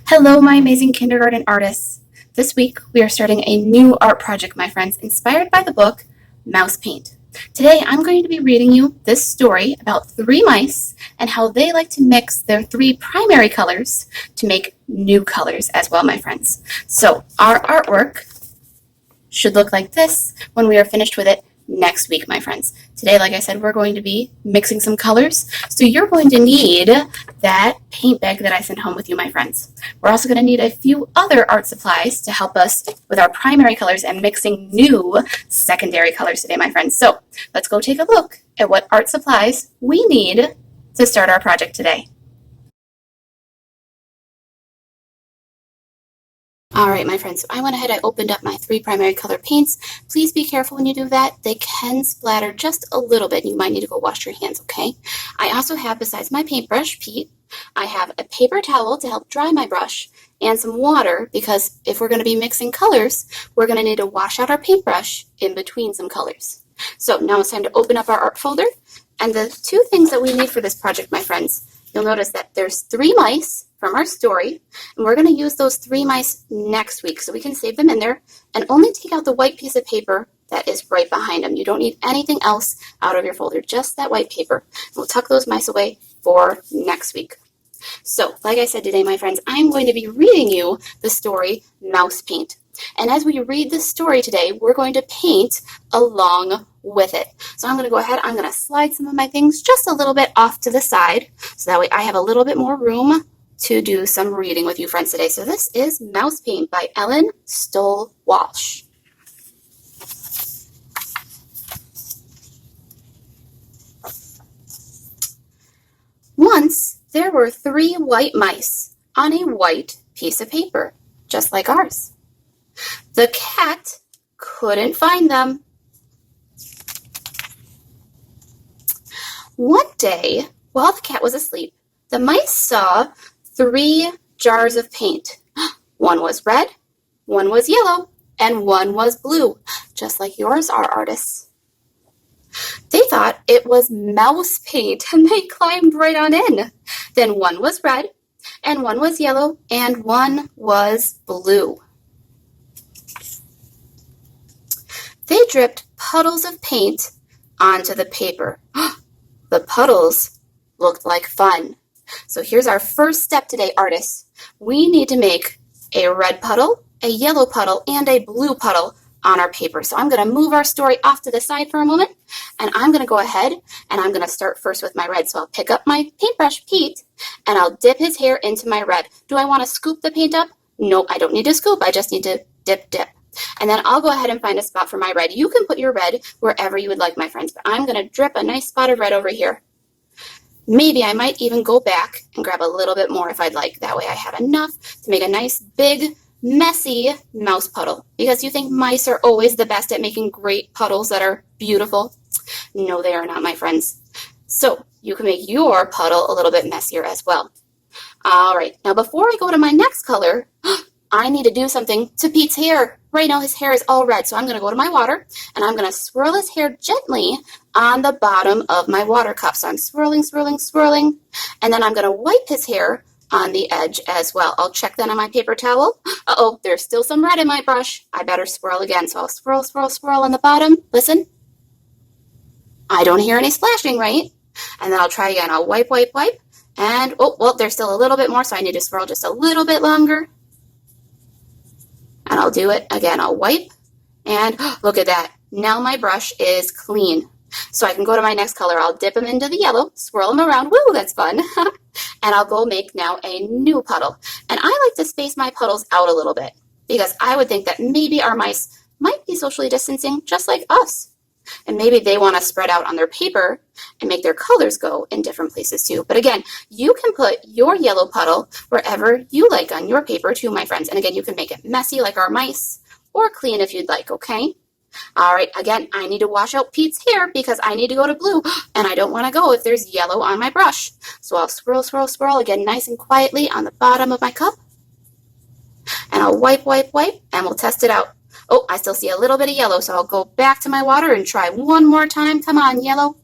Hello, my amazing kindergarten artists. This week, we are starting a new art project, my friends, inspired by the book Mouse Paint. Today, I'm going to be reading you this story about three mice and how they like to mix their three primary colors to make new colors as well, my friends. So, our artwork should look like this when we are finished with it next week, my friends. Today, like I said, we're going to be mixing some colors. So you're going to need that paint bag that I sent home with you, my friends. We're also going to need a few other art supplies to help us with our primary colors and mixing new secondary colors today, my friends. So let's go take a look at what art supplies we need to start our project today. All right, my friends, so I went ahead, I opened up my three primary color paints. Please be careful when you do that. They can splatter just a little bit. You might need to go wash your hands, okay? I also have, besides my paintbrush, Pete, I have a paper towel to help dry my brush and some water because if we're going to be mixing colors, we're going to need to wash out our paintbrush in between some colors. So now it's time to open up our art folder. And the two things that we need for this project, my friends, you'll notice that there's three mice from our story, and we're going to use those three mice next week, so we can save them in there and only take out the white piece of paper that is right behind them. You don't need anything else out of your folder, just that white paper. We'll tuck those mice away for next week. So, like I said today, my friends, I'm going to be reading you the story Mouse Paint. And as we read this story today, we're going to paint along with it. So I'm going to go ahead, I'm going to slide some of my things just a little bit off to the side, so that way I have a little bit more room to do some reading with you friends today. So this is Mouse Paint by Stoll Walsh. Once there were three white mice on a white piece of paper, just like ours. The cat couldn't find them. One day, while the cat was asleep, the mice saw three jars of paint. One was red, one was yellow, and one was blue, just like yours are, artists. They thought it was mouse paint, and they climbed right on in. Then one was red, and one was yellow, and one was blue. They dripped puddles of paint onto the paper. The puddles looked like fun. So here's our first step today, artists. We need to make a red puddle, a yellow puddle, and a blue puddle on our paper. So I'm going to move our story off to the side for a moment, and I'm going to go ahead and I'm going to start first with my red. So I'll pick up my paintbrush, Pete, and I'll dip his hair into my red. Do I want to scoop the paint up? No, I don't need to scoop. I just need to dip. And then I'll go ahead and find a spot for my red. You can put your red wherever you would like, my friends, but I'm going to drip a nice spot of red over here. Maybe I might even go back and grab a little bit more if I'd like. That way I have enough to make a nice, big, messy mouse puddle. Because you think mice are always the best at making great puddles that are beautiful? No, they are not, my friends. So you can make your puddle a little bit messier as well. All right, now before I go to my next color, I need to do something to Pete's hair. Right now his hair is all red, so I'm going to go to my water, and I'm going to swirl his hair gently on the bottom of my water cup. So I'm swirling, and then I'm going to wipe his hair on the edge as well. I'll check that on my paper towel. Uh-oh, there's still some red in my brush. I better swirl again. So I'll swirl on the bottom. Listen. I don't hear any splashing, right? And then I'll try again. I'll wipe, and, oh, well, there's still a little bit more, so I need to swirl just a little bit longer. And I'll do it again. I'll wipe, and look at that. Now my brush is clean. So I can go to my next color. I'll dip them into the yellow, swirl them around. Woo, that's fun. And I'll go make now a new puddle. And I like to space my puddles out a little bit because I would think that maybe our mice might be socially distancing just like us. And maybe they want to spread out on their paper and make their colors go in different places too. But again, you can put your yellow puddle wherever you like on your paper too, my friends. And again, you can make it messy like our mice or clean if you'd like, okay? All right, again, I need to wash out Pete's hair because I need to go to blue, and I don't want to go if there's yellow on my brush. So I'll swirl again nice and quietly on the bottom of my cup. And I'll wipe, and we'll test it out. Oh, I still see a little bit of yellow, so I'll go back to my water and try one more time. Come on, yellow.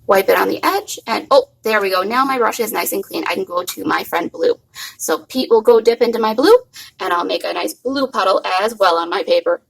Wipe it on the edge, and oh, there we go. Now my brush is nice and clean. I can go to my friend Blue. So Pete will go dip into my blue, and I'll make a nice blue puddle as well on my paper.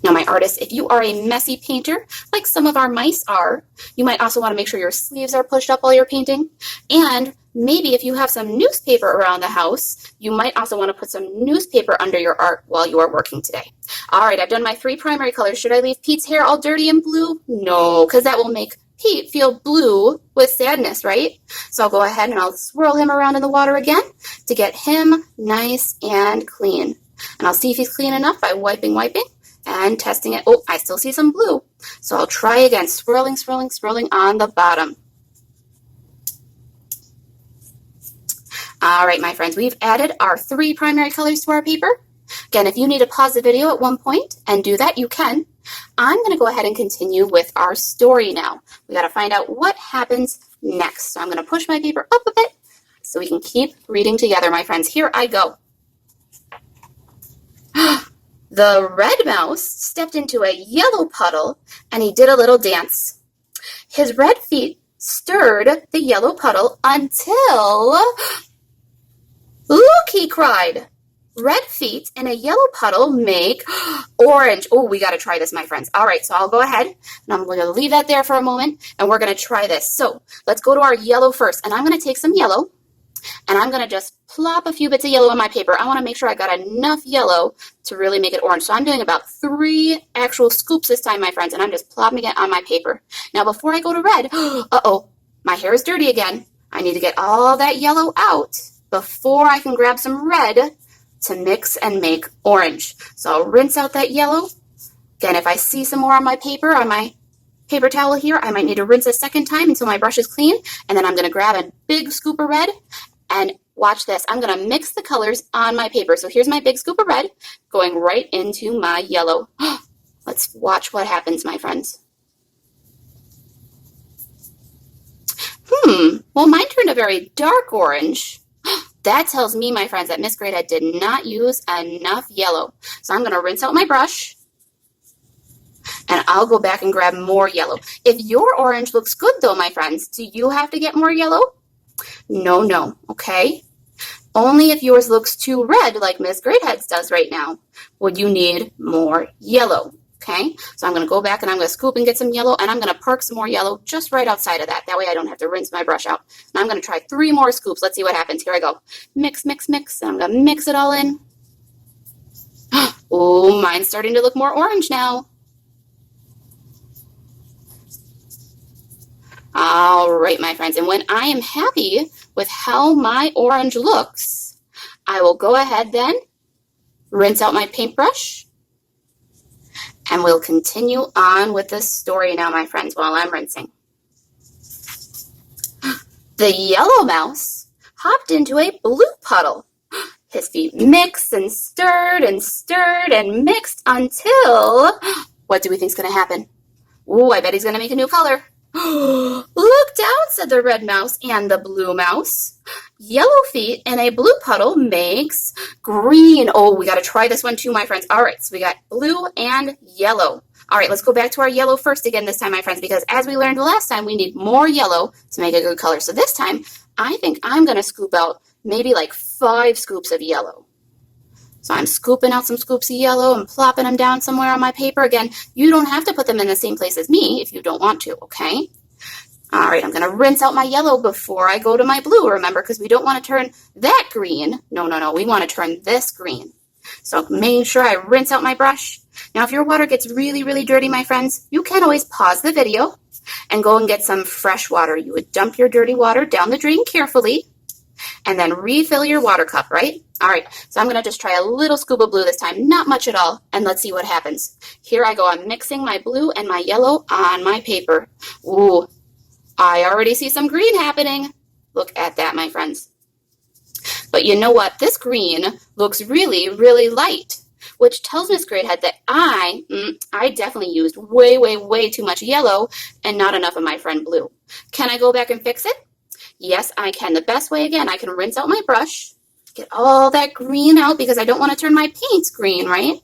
Now, my artists, if you are a messy painter, like some of our mice are, you might also want to make sure your sleeves are pushed up while you're painting. And maybe if you have some newspaper around the house, you might also want to put some newspaper under your art while you are working today. All right, I've done my 3 primary colors. Should I leave Pete's hair all dirty and blue? No, because that will make Pete feel blue with sadness, right? So I'll go ahead and I'll swirl him around in the water again to get him nice and clean. And I'll see if he's clean enough by wiping, and testing it. Oh, I still see some blue. So I'll try again, swirling on the bottom. All right, my friends, we've added our 3 primary colors to our paper. Again, if you need to pause the video at one point and do that, you can. I'm going to go ahead and continue with our story now. We got to find out what happens next. So I'm going to push my paper up a bit so we can keep reading together, my friends. Here I go. The red mouse stepped into a yellow puddle, and he did a little dance. His red feet stirred the yellow puddle until... Look, he cried. Red feet in a yellow puddle make orange. Oh, we got to try this, my friends. All right, so I'll go ahead, and I'm going to leave that there for a moment, and we're going to try this. So let's go to our yellow first, and I'm going to take some yellow, and I'm going to just plop a few bits of yellow on my paper. I want to make sure I got enough yellow to really make it orange. So I'm doing about 3 actual scoops this time, my friends, and I'm just plopping it on my paper. Now, before I go to red, uh-oh, my hair is dirty again. I need to get all that yellow out before I can grab some red to mix and make orange. So I'll rinse out that yellow. Again, if I see some more on my paper towel here, I might need to rinse a second time until my brush is clean, and then I'm going to grab a big scoop of red, and watch this. I'm going to mix the colors on my paper. So here's my big scoop of red going right into my yellow. Let's watch what happens, my friends. Well, mine turned a very dark orange. That tells me, my friends, that Miss Greathead did not use enough yellow. So I'm going to rinse out my brush, and I'll go back and grab more yellow. If your orange looks good, though, my friends, do you have to get more yellow? No, okay? Only if yours looks too red, like Miss Greathead's does right now, would you need more yellow, okay? So I'm going to go back, and I'm going to scoop and get some yellow, and I'm going to perk some more yellow just right outside of that. That way I don't have to rinse my brush out. And I'm going to try 3 more scoops. Let's see what happens. Here I go. Mix, and I'm going to mix it all in. Oh, mine's starting to look more orange now. All right, my friends, and when I am happy with how my orange looks, I will go ahead then, rinse out my paintbrush, and we'll continue on with the story now, my friends, while I'm rinsing. The yellow mouse hopped into a blue puddle. His feet mixed and stirred and mixed until... What do we think is going to happen? Ooh, I bet he's going to make a new color. Look down, said the red mouse and the blue mouse. Yellow feet in a blue puddle makes green. Oh, we got to try this one too, my friends. All right, so we got blue and yellow. All right, let's go back to our yellow first again this time, my friends, because as we learned last time, we need more yellow to make a good color. So this time, I think I'm going to scoop out maybe like 5 scoops of yellow. So I'm scooping out some scoops of yellow and plopping them down somewhere on my paper. Again, you don't have to put them in the same place as me if you don't want to, okay? All right, I'm going to rinse out my yellow before I go to my blue, remember, because we don't want to turn that green. No, we want to turn this green. So making sure I rinse out my brush. Now, if your water gets really, really dirty, my friends, you can always pause the video and go and get some fresh water. You would dump your dirty water down the drain carefully and then refill your water cup, right? All right, so I'm going to just try a little scoop of blue this time, not much at all, and let's see what happens. Here I go. I'm mixing my blue and my yellow on my paper. Ooh, I already see some green happening. Look at that, my friends. But you know what? This green looks really, really light, which tells Miss Greathead that I definitely used way too much yellow and not enough of my friend blue. Can I go back and fix it? Yes, I can. The best way, again, I can rinse out my brush, Get all that green out because I don't want to turn my paint green, right?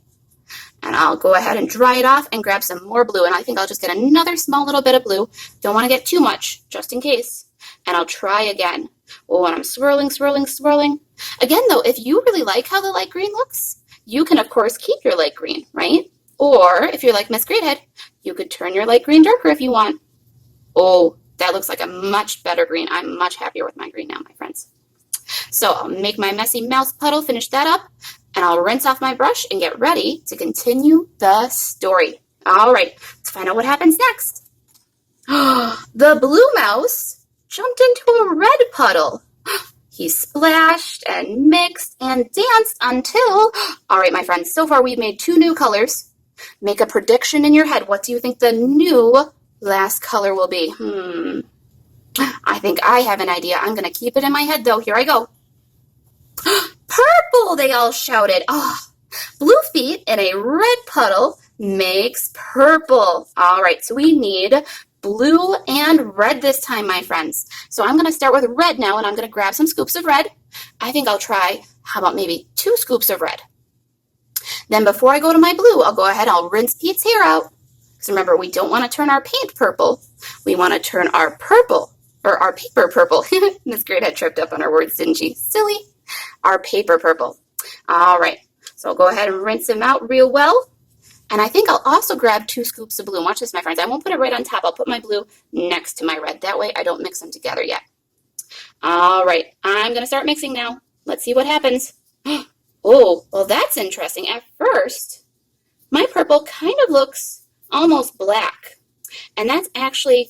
And I'll go ahead and dry it off and grab some more blue. And I think I'll just get another small little bit of blue. Don't want to get too much, just in case. And I'll try again. Oh, and I'm swirling, swirling, swirling. Again, though, if you really like how the light green looks, you can, of course, keep your light green, right? Or, if you're like Miss Greathead, you could turn your light green darker if you want. Oh, that looks like a much better green. I'm much happier with my green now, my friends. So I'll make my messy mouse puddle, finish that up, and I'll rinse off my brush and get ready to continue the story. All right, let's find out what happens next. The blue mouse jumped into a red puddle. He splashed and mixed and danced until... All right, my friends, so far we've made 2 new colors. Make a prediction in your head. What do you think the new last color will be? I think I have an idea. I'm going to keep it in my head, though. Here I go. Purple, they all shouted. Oh, blue feet in a red puddle makes purple. All right, so we need blue and red this time, my friends. So I'm going to start with red now, and I'm going to grab some scoops of red. I think I'll try, how about maybe 2 scoops of red? Then before I go to my blue, I'll go ahead and I'll rinse Pete's hair out. Because remember, we don't want to turn our paint purple. We want to turn our purple, or our paper purple. Miss Greathead tripped up on her words, didn't she? Silly. Our paper purple. All right, so I'll go ahead and rinse them out real well. And I think I'll also grab 2 scoops of blue. Watch this, my friends. I won't put it right on top. I'll put my blue next to my red. That way I don't mix them together yet. All right, I'm going to start mixing now. Let's see what happens. Oh, well, that's interesting. At first, my purple kind of looks almost black. And that's actually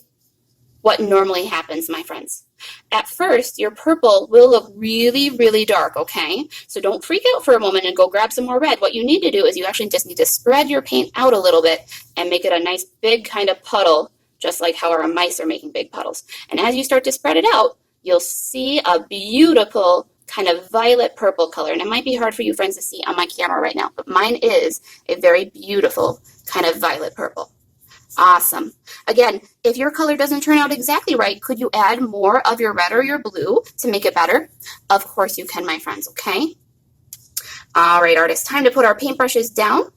what normally happens, my friends. At first, your purple will look really, really dark, okay? So don't freak out for a moment and go grab some more red. What you need to do is you actually just need to spread your paint out a little bit and make it a nice big kind of puddle, just like how our mice are making big puddles. And as you start to spread it out, you'll see a beautiful kind of violet purple color. And it might be hard for you friends to see on my camera right now, but mine is a very beautiful kind of violet purple. Awesome. Again, if your color doesn't turn out exactly right, could you add more of your red or your blue to make it better? Of course you can, my friends, okay? All right, artists, time to put our paintbrushes down,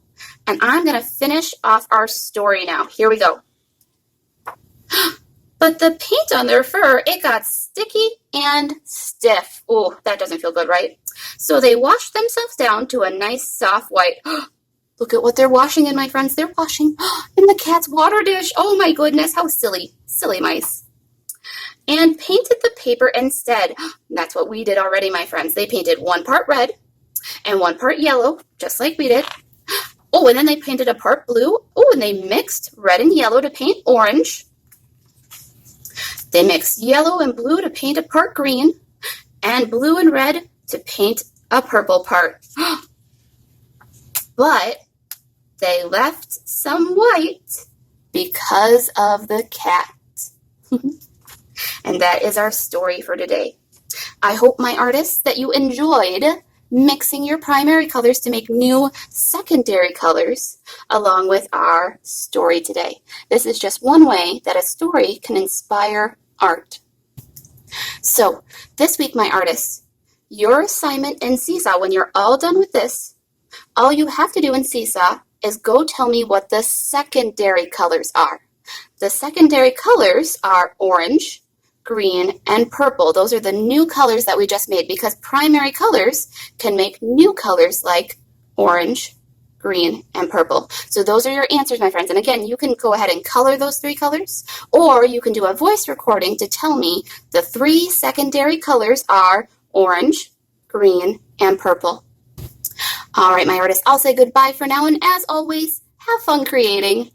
and I'm going to finish off our story now. Here we go. But the paint on their fur, it got sticky and stiff. Oh, that doesn't feel good, right? So they washed themselves down to a nice soft white. Look at what they're washing in, my friends. They're washing in the cat's water dish. Oh my goodness, how silly. Silly mice. And painted the paper instead. That's what we did already, my friends. They painted 1 part red and 1 part yellow, just like we did. Oh, and then they painted a part blue. Oh, and they mixed red and yellow to paint orange. They mixed yellow and blue to paint a part green, and blue and red to paint a purple part. But they left some white because of the cat. And that is our story for today. I hope, my artists, that you enjoyed mixing your primary colors to make new secondary colors along with our story today. This is just one way that a story can inspire art. So this week, my artists, your assignment in SeeSaw, when you're all done with this, all you have to do in SeeSaw is go tell me what the secondary colors are. The secondary colors are orange, green, and purple. Those are the new colors that we just made because primary colors can make new colors like orange, green, and purple. So those are your answers, my friends. And again, you can go ahead and color those 3 colors, or you can do a voice recording to tell me the 3 secondary colors are orange, green, and purple. All right, my artists, I'll say goodbye for now, and as always, have fun creating.